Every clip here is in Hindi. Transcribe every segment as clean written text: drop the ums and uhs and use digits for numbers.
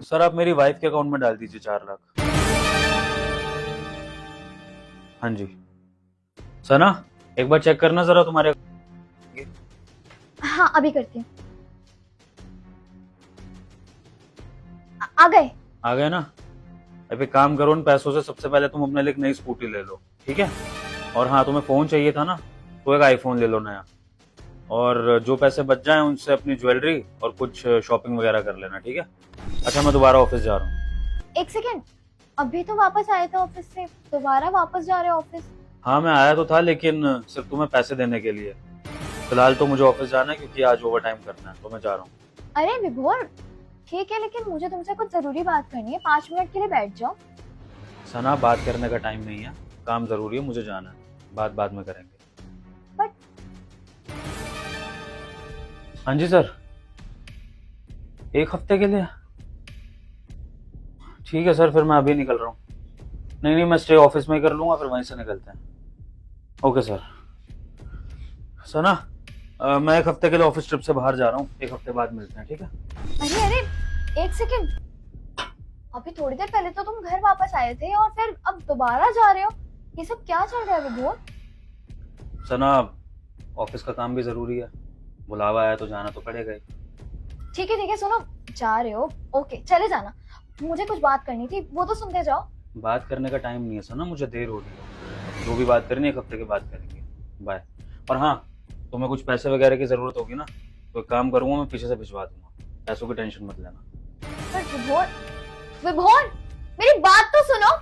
सर आप मेरी वाइफ के अकाउंट में डाल दीजिए 4 लाख। हाँ जी। सना एक बार चेक करना जरा तुम्हारे। हाँ अभी करती हूँ। आ गए। आ गए ना। अब एक काम करो, उन पैसों से सबसे पहले तुम अपने लिए एक नई स्कूटी ले लो, ठीक है। और हाँ, तुम्हें फोन चाहिए था ना, तो एक आईफोन ले लो नया। और जो पैसे बच जाएं उनसे अपनी ज्वेलरी और कुछ शॉपिंग वगैरह कर लेना, ठीक है। अच्छा मैं दोबारा ऑफिस जा रहा हूँ। एक सेकेंड, अभी तो वापस आए थे ऑफिस से, दोबारा वापस जा रहे हो ऑफिस? हाँ मैं आया तो था, लेकिन सिर्फ तुम्हें पैसे देने के लिए। फिलहाल तो मुझे ऑफिस जाना है क्योंकि आज ओवर टाइम करना है, तो मैं जा रहा हूँ। अरे विभोर, ठीक है लेकिन मुझे तुमसे कुछ जरूरी बात करनी है, 5 मिनट के लिए बैठ जाओ। सना बात करने का टाइम नहीं है, काम जरूरी है, मुझे जाना है, बात बाद में करेंगे। बट हाँ जी सर, 1 हफ्ते के लिए ठीक है सर, फिर मैं अभी निकल रहा हूँ। नहीं नहीं, मैं स्टे ऑफिस में ही कर लूंगा, फिर वहीं से निकलते हैं। Okay sir. सना मैं 1 हफ्ते के लिए ऑफिस ट्रिप से बाहर जा रहा हूँ, 1 हफ्ते बाद मिलते हैं, ठीक है। अरे अरे, एक सेकेंड, अभी थोड़ी देर पहले तो तुम घर वापस आए थे और फिर अब दोबारा जा रहे हो, ये सब क्या चल रहा है विभोर? सना ऑफिस का काम भी जरूरी है, बुलावा आया तो जाना तो पड़ेगा ही। ठीक है सुनो, जा रहे हो ओके चले जाना, मुझे कुछ बात करनी थी, वो तो सुनते जाओ। बात करने का टाइम नहीं है सना, मुझे देर हो रही है। जो भी बात करनी है 1 हफ्ते के बाद करेंगे, बाय। और हाँ, तुम्हें कुछ पैसे वगैरह की जरूरत होगी ना, तो एक काम करूंगा, मैं पीछे से भिजवा दूंगा, पैसों की टेंशन मत लेना। पर विभोर, विभोर मेरी बात तो सुनो।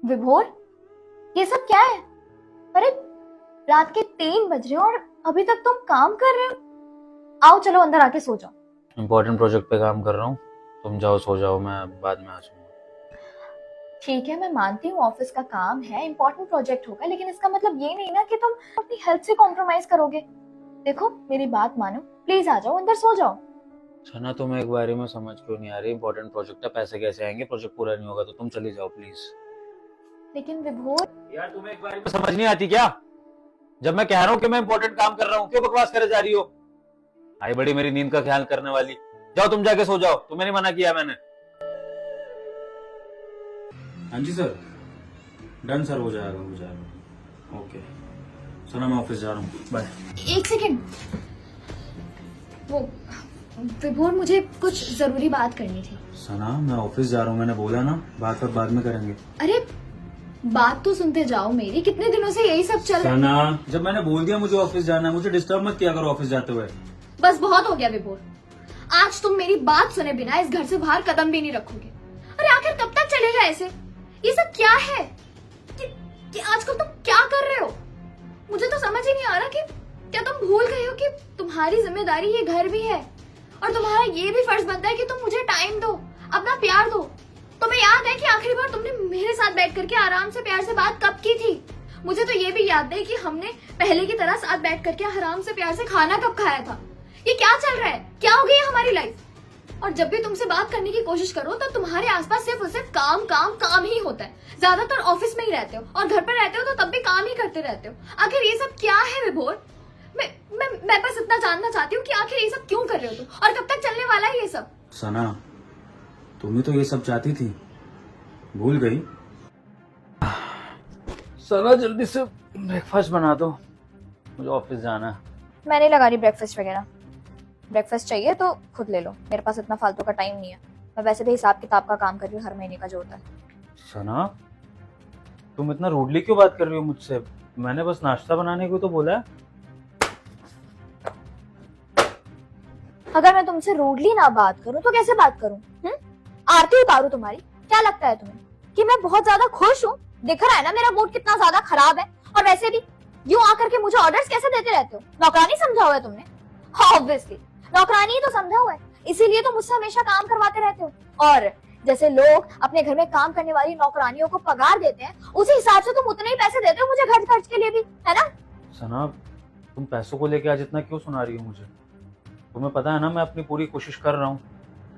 विभोर, ये सब क्या है? अरे रात के 3 बज रहे हो और अभी तक तुम काम कर रहे हो। आओ चलो अंदर आके सो जाओ। इम्पोर्टेंट प्रोजेक्ट पे काम कर रहा हूँ, तुम जाओ सो जाओ, मैं बाद में आ जाऊंगा। ठीक है मैं मानती हूँ ऑफिस का काम है, इम्पोर्टेंट प्रोजेक्ट होगा, लेकिन इसका मतलब ये नहीं ना कि तुम अपनी हेल्थ से कॉम्प्रोमाइज करोगे। देखो मेरी बात मानो, प्लीज आ जाओ अंदर सो जाओ। सना तुम्हें एक बारे में समझ क्यों नहीं आ रही? इंपॉर्टेंट प्रोजेक्ट है, पैसे कैसे आएंगे? प्रोजेक्ट पूरा नहीं होगा तो तुम चली जाओ प्लीज। लेकिन विभोर, यार तुम्हें एक बारे में समझ नहीं आती क्या? जब मैं कह रहा हूँ कि मैं इंपॉर्टेंट काम कर रहा हूँ, क्यों बकवास करे जा रही हो? आई बड़ी मेरी नींद का ख्याल करने वाली। जाओ तुम जाके सो जाओ, तुम्हें नहीं मना किया मैंने। हाँ जी सर, डन सर, हो जाएगा हो जाएगा। ओके सना मैं ऑफिस जा रहा हूँ, बाय। एक सेकेंड, वो विभोर मुझे कुछ जरूरी बात करनी थी। सना मैं ऑफिस जा रहा हूँ, मैंने बोला ना, बात अब बाद में करेंगे। अरे बात तो सुनते जाओ मेरी, कितने दिनों से यही सब चल रहा है। सना जब मैंने बोल दिया मुझे ऑफिस जाना है, मुझे डिस्टर्ब मत किया करो ऑफिस जाते हुए। बस बहुत हो गया विभोर, आज तुम मेरी बात सुने बिना इस घर से बाहर कदम भी नहीं रखोगे। अरे आखिर कब तक चलेगा ऐसे? ये सब क्या है कि आजकल तुम क्या कर रहे हो? मुझे तो समझ ही नहीं आ रहा कि क्या तुम भूल गए हो कि तुम्हारी जिम्मेदारी ये घर भी है और तुम्हारा ये भी फर्ज बनता है कि तुम मुझे टाइम दो, अपना प्यार दो। तुम्हें याद है कि आखिरी बार तुमने मेरे साथ बैठ करके आराम से प्यार से बात कब की थी? मुझे तो ये भी याद है कि हमने पहले की तरह साथ बैठ करके आराम से प्यार से खाना कब खाया था। ये क्या चल रहा है? क्या हो गई है हमारी लाइफ? और जब भी तुमसे बात करने की कोशिश करो तब तुम्हारे आसपास सिर्फ और सिर्फ काम काम काम ही होता है। ज्यादातर ऑफिस में ही रहते हो और घर पर रहते हो तो तब भी काम ही करते रहते हो। आखिर ये सब क्या है विभोर? मैं बस इतना जानना चाहती हूँ कि आखिर ये सब क्यों कर रहे हो तुम, और कब तक चलने वाला है ये सब? सना तुम ही तो ये सब चाहती थी, भूल गई? सना जल्दी से ब्रेकफास्ट बना दो, मुझे ऑफिस जाना है। मैं नहीं लगा रही ब्रेकफास्ट वगैरह, ब्रेकफास्ट चाहिए तो खुद ले लो, मेरे पास इतना फालतू का टाइम नहीं है। मैं वैसे भी हिसाब किताब का काम कर रही हूँ, हर महीने का जो होता है। सना तुम इतना रूडली क्यों बात कर रही हो मुझसे? मैंने बस नाश्ता बनाने को तो बोला है। अगर मैं तुमसे रूडली ना बात करूं तो कैसे बात करूं? आरती उतारूं तुम्हारी? क्या लगता है तुम्हें कि मैं बहुत ज्यादा खुश हूँ? दिख रहा है ना मेरा मूड कितना ज्यादा खराब है। और वैसे भी यूं आकर के मुझे ऑर्डर्स कैसे देते रहते हो? नौकरानी समझा हुआ है तुमने? ऑब्वियसली नौकरानी ही तो समझा हुआ है, इसीलिए तो मुझसे हमेशा काम करवाते रहते हो। और जैसे लोग अपने घर में काम करने वाली नौकरानियों को पगार देते हैं, उसी हिसाब से तुम उतने ही पैसे देते हो मुझे घर खर्च के लिए भी, है ना? सना तुम पैसों को लेके आज इतना क्यों सुना रही हो मुझे? तुम्हें पता है ना मैं अपनी पूरी कोशिश कर रहा हूँ,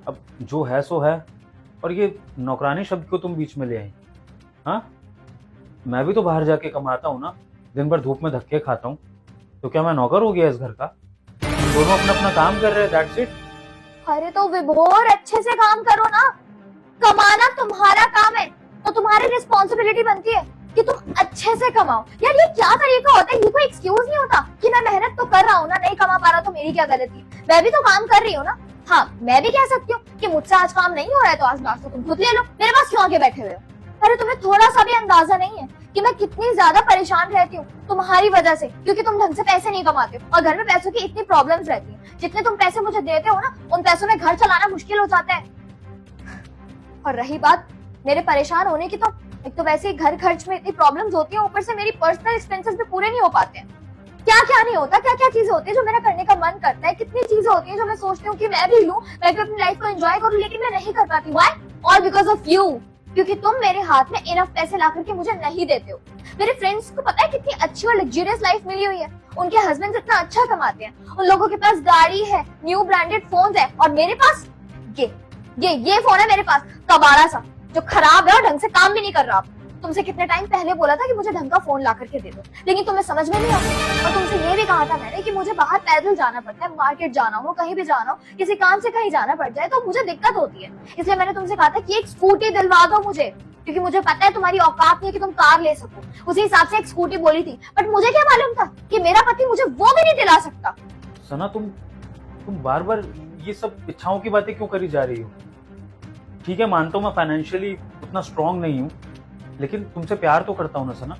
अब जो है सो है। और ये नौकरानी शब्द को तुम बीच में ले आई? हाँ मैं भी तो बाहर जाके कमाता हूँ ना, दिन भर धूप में धक्के खाता हूँ, तो क्या मैं नौकर हो गया इस घर का? तुम दोनों अपना अपना काम कर रहे हैं, दैट्स इट। अरे तो विभोर अच्छे से काम करो ना, कमाना तुम्हारा काम है तो तुम्हारी रिस्पॉन्सिबिलिटी बनती है कि तुम अच्छे से कमाओ। यार ये क्या तरीका होता है, ये कोई एक्सक्यूज नहीं होता कि मैं मेहनत तो कर रहा हूँ ना, नहीं कमा पा रहा तो मेरी क्या गलती, मैं भी तो काम कर रही हूँ ना। हाँ मैं भी कह सकती हूँ कि मुझसे आज काम नहीं हो रहा है तो आज लास्ट तुम खुद ले लो, मेरे पास क्यों आके बैठे हुए हो? अरे तुम्हें थोड़ा सा भी अंदाजा नहीं है कि मैं कितनी ज्यादा परेशान रहती हूँ तुम्हारी वजह से, क्योंकि तुम ढंग से पैसे नहीं कमाते हो और घर में पैसों की इतनी प्रॉब्लम्स रहती है। जितने तुम पैसे मुझे देते हो ना, उन पैसों में घर चलाना मुश्किल हो जाता है। और रही बात मेरे परेशान होने की, तो एक तो वैसे ही घर खर्च में इतनी प्रॉब्लम्स होती है, ऊपर से मेरी पर्सनल एक्सपेंसेस भी पूरे नहीं हो पाते हैं। क्या क्या नहीं होता, क्या क्या चीजें होती है जो मेरा करने का मन करता है, कितनी चीजें होती है जो मैं सोचती हूँ कि मैं भी लूं, मैं भी अपनी लाइफ को एंजॉय करूँ, लेकिन मैं नहीं कर पाती। Why? All because of you, क्योंकि तुम मेरे हाथ में इनफ पैसे ला करके मुझे नहीं देते हो। मेरे फ्रेंड्स को पता है कितनी अच्छी और लग्जरियस लाइफ मिली हुई है, उनके हस्बैंड इतना अच्छा कमाते हैं, उन लोगों के पास गाड़ी है, न्यू ब्रांडेड फोन है, और मेरे पास ये फोन है मेरे पास, कबाड़ा सा, जो खराब है और ढंग से काम भी नहीं कर रहा। तुमसे कितने टाइम पहले बोला था कि मुझे ढंग का फोन ला करके दे दो, लेकिन तुम्हें समझ में नहीं आता। और तुमसे ये भी कहा था मैंने कि मुझे बाहर पैदल जाना पड़ता है, मार्केट जाना हो, कहीं भी जाना हो, किसी काम से कहीं जाना पड़ जाए तो मुझे दिक्कत होती है। इसलिए मैंने तुमसे कहा था कि एक स्कूटी दिलवा दो मुझे, क्योंकि मुझे पता है तुम्हारी औकात नहीं है कि तुम कार ले सको। उसी हिसाब से एक स्कूटी बोली थी, बट मुझे क्या मालूम था कि मेरा पति मुझे वो भी नहीं दिला सकता। सना तुम बार बार ये सब इच्छाओं की बातें क्यों करी जा रही हो? ठीक है, मानता हूँ मैं फाइनेंशियली उतना स्ट्रांग नहीं हूँ, लेकिन तुमसे प्यार तो करता हूँ ना सना।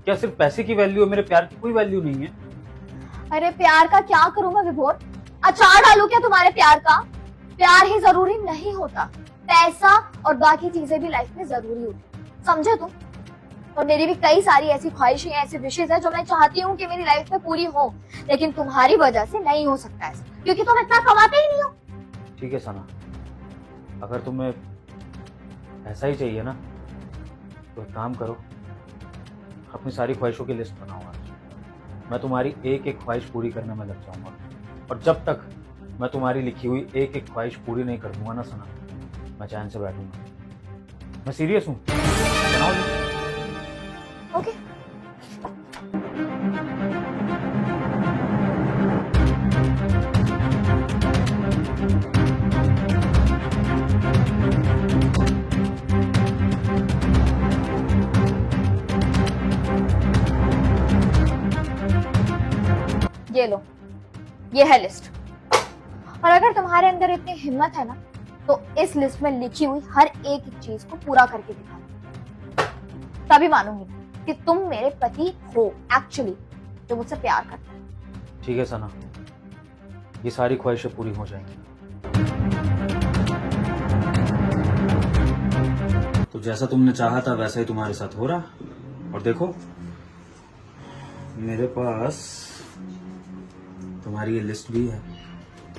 क्या सिर्फ पैसे की वैल्यू है, मेरे प्यार की कोई वैल्यू नहीं है? अरे प्यार का क्या करूं मैं विभोर, अचार डालू क्या तुम्हारे प्यार का? प्यार ही जरूरी नहीं होता, पैसा और बाकी चीजें भी लाइफ में जरूरी होती, समझे तुम? और मेरी भी कई सारी ऐसी ख्वाहिशें, ऐसी विशेष है जो मैं चाहती हूँ कि मेरी लाइफ में पूरी हो, लेकिन तुम्हारी वजह से नहीं हो सकता ऐसा, क्योंकि तुम इतना कमाते ही नहीं हो। ठीक है सना, अगर तुम्हें ऐसा ही चाहिए ना तो एक काम करो, अपनी सारी ख्वाहिशों की लिस्ट बनाओ आज। मैं तुम्हारी एक एक ख्वाहिश पूरी करने में लग जाऊंगा, और जब तक मैं तुम्हारी लिखी हुई एक एक ख्वाहिश पूरी नहीं कर दूंगा ना सना, मैं चैन से बैठूंगा। मैं सीरियस हूँ, बनाओ लिस्ट। ओके ये लो, ये है लिस्ट। और अगर तुम्हारे अंदर इतनी हिम्मत है ना, तो इस लिस्ट में लिखी हुई हर एक चीज को पूरा करके दिखाओ, तभी मानूंगी कि तुम मेरे पति हो एक्चुअली, जो मुझसे प्यार करते हैं। ठीक है सना, ये सारी ख्वाहिशें पूरी हो जाएंगी। तो जैसा तुमने चाहा था वैसा ही तुम्हारे साथ हो रहा, और देखो मेरे पास तुम्हारी ये लिस्ट भी है,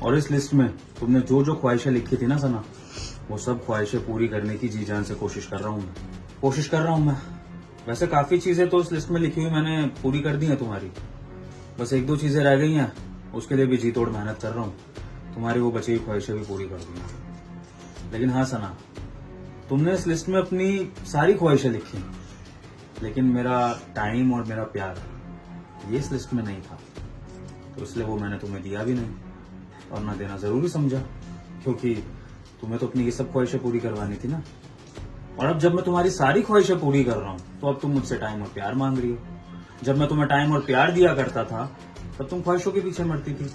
और इस लिस्ट में तुमने जो जो ख्वाहिशें लिखी थी ना सना, वो सब ख्वाहिशें पूरी करने की जी जान से कोशिश कर रहा हूँ मैं। वैसे काफी चीजें तो इस लिस्ट में लिखी हुई मैंने पूरी कर दी हैं तुम्हारी, बस एक दो चीजें रह गई हैं, उसके लिए भी जी तोड़ मेहनत कर रहा हूँ, तुम्हारी वो बची हुई ख्वाहिशें भी पूरी कर दी हैं। लेकिन हाँ सना, तुमने इस लिस्ट में अपनी सारी ख्वाहिशें लिखी, लेकिन मेरा टाइम और मेरा प्यार ये इस लिस्ट में नहीं था, तो इसलिए वो मैंने तुम्हें दिया भी नहीं, और ना देना जरूरी समझा, क्योंकि तुम्हें तो अपनी ये सब ख्वाहिशें पूरी करवानी थी ना। और अब जब मैं तुम्हारी सारी ख्वाहिशें पूरी कर रहा हूँ, तो अब तुम मुझसे टाइम और प्यार मांग रही हो। जब मैं तुम्हें टाइम और प्यार दिया करता था, तब तुम ख्वाहिशों के पीछे मरती थी।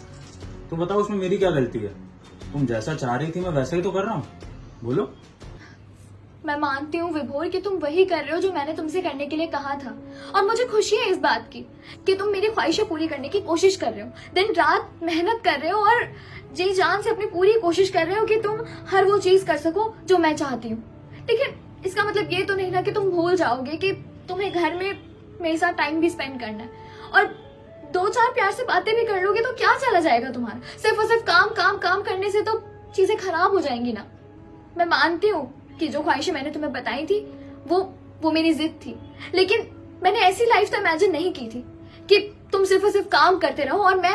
तो बताओ उसमें मेरी क्या गलती है? तुम जैसा चाह रही थी मैं वैसा ही तो कर रहा हूँ, बोलो। मैं मानती हूँ विभोर कि तुम वही कर रहे हो जो मैंने तुमसे करने के लिए कहा था, और मुझे खुशी है इस बात की कि तुम मेरी ख्वाहिशें पूरी करने की कोशिश कर रहे हो, दिन रात मेहनत कर रहे हो, और जी जान से अपनी पूरी कोशिश कर रहे हो कि तुम हर वो चीज कर सको जो मैं चाहती हूँ। लेकिन इसका मतलब ये तो नहीं ना कि तुम भूल जाओगे कि तुम्हें घर में मेरे साथ टाइम भी स्पेंड करना है, और दो चार प्यार से बातें भी कर लोगे तो क्या चला जाएगा तुम्हारा? सिर्फ और सिर्फ काम काम काम करने से तो चीजें खराब हो जाएंगी ना। मैं मानती हूँ कि जो ख्वाहिशें मैंने तुम्हें बताई थी वो मेरी जिद थी, लेकिन मैंने ऐसी लाइफ तो इमेजिन नहीं की थी कि तुम सिर्फ और सिर्फ काम करते रहो और मैं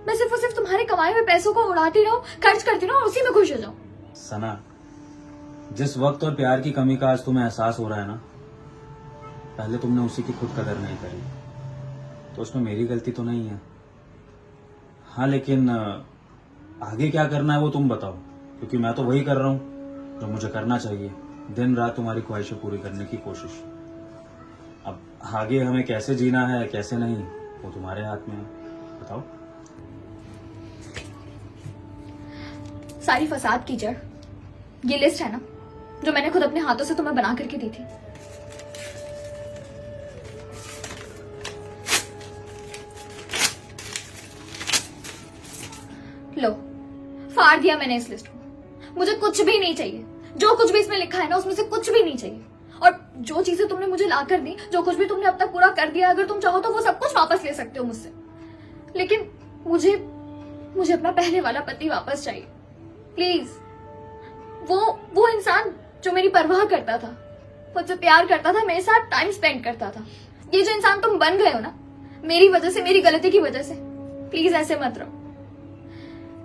सिर्फ और सिर्फ तुम्हारे कमाए हुए पैसों को उड़ाती रहूं, खर्च करती रहूं और उसी में खुश हो जाऊं। सना, जिस वक्त और प्यार की कमी का आज तुम्हें एहसास हो रहा है ना, पहले तुमने उसी की खुद कदर नहीं करी, तो उसमें मेरी गलती तो नहीं है। हाँ लेकिन आगे क्या करना है वो तुम बताओ, क्योंकि मैं तो वही कर रहा हूँ जो मुझे करना चाहिए, दिन रात तुम्हारी ख्वाहिशें पूरी करने की कोशिश। अब आगे हमें कैसे जीना है कैसे नहीं वो तुम्हारे हाथ में है, बताओ। सारी फसाद की जड़ ये लिस्ट है ना, जो मैंने खुद अपने हाथों से तुम्हें बना करके दी थी। लो, फाड़ दिया मैंने इस लिस्ट को। मुझे कुछ भी नहीं चाहिए, जो कुछ भी इसमें लिखा है ना उसमें से कुछ भी नहीं चाहिए। और जो चीजें तुमने मुझे ला कर दी, जो कुछ भी तुमने अब तक पूरा कर दिया, अगर तुम चाहो तो वो सब कुछ वापस ले सकते हो मुझसे, लेकिन मुझे अपना पहले वाला पति वापस चाहिए प्लीज। वो इंसान जो मेरी परवाह करता था, मुझसे प्यार करता था, मेरे साथ टाइम स्पेंड करता था, ये जो इंसान तुम बन गए हो ना मेरी वजह से, मेरी गलती की वजह से, प्लीज ऐसे मत रहो।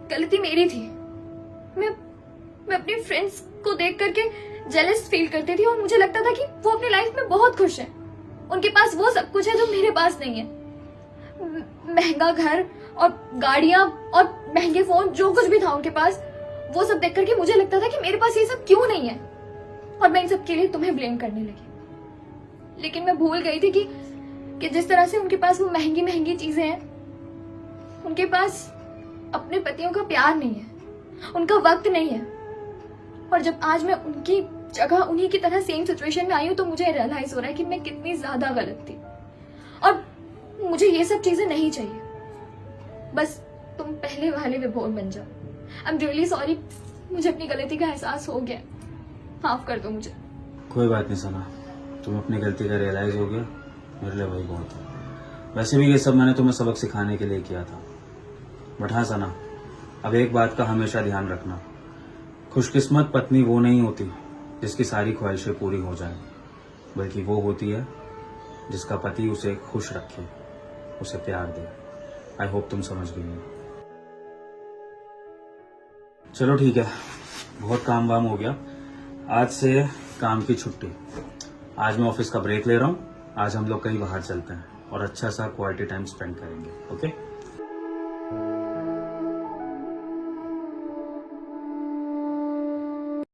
गलती मेरी थी। मैं अपनी फ्रेंड्स को देख करके जेलस फील करती थी और मुझे लगता था कि वो अपनी लाइफ में बहुत खुश है, उनके पास वो सब कुछ है जो मेरे पास नहीं है। महंगा घर और गाड़ियां और महंगे फोन, जो कुछ भी था उनके पास, वो सब देख करके मुझे लगता था कि मेरे पास ये सब क्यों नहीं है, और मैं इन सब के लिए तुम्हें ब्लेम करने लगी। लेकिन मैं भूल गई थी कि जिस तरह से उनके पास वो महंगी महंगी चीजें हैं, उनके पास अपने पतियों का प्यार नहीं है, उनका वक्त नहीं है। और जब आज मैं उनकी जगह उन्हीं की तरह सेम सिचुएशन में आई हूं, तो मुझे रियलाइज हो रहा है कि मैं कितनी ज्यादा गलत थी, और मुझे ये सब चीजें नहीं चाहिए। बस तुम पहले वाले विभोर बन जाओ। आई एम रियली सॉरी, मुझे अपनी गलती का एहसास हो गया, माफ कर दो मुझे। कोई बात नहीं सना, तुम्हें अपनी गलती का रियलाइज हो गया, मेरे लिए वही बहुत है। वैसे भी ये सब मैंने तुम्हें सबक सिखाने के लिए किया था। बट हाँ सना, अब एक बात का हमेशा ध्यान रखना, खुशकिस्मत पत्नी वो नहीं होती जिसकी सारी ख्वाहिशें पूरी हो जाएं, बल्कि वो होती है जिसका पति उसे खुश रखे, उसे प्यार दे। आई होप तुम समझ गई हो। चलो ठीक है, बहुत काम वाम हो गया, आज से काम की छुट्टी। आज मैं ऑफिस का ब्रेक ले रहा हूँ, आज हम लोग कहीं बाहर चलते हैं और अच्छा सा क्वालिटी टाइम स्पेंड करेंगे। ओके?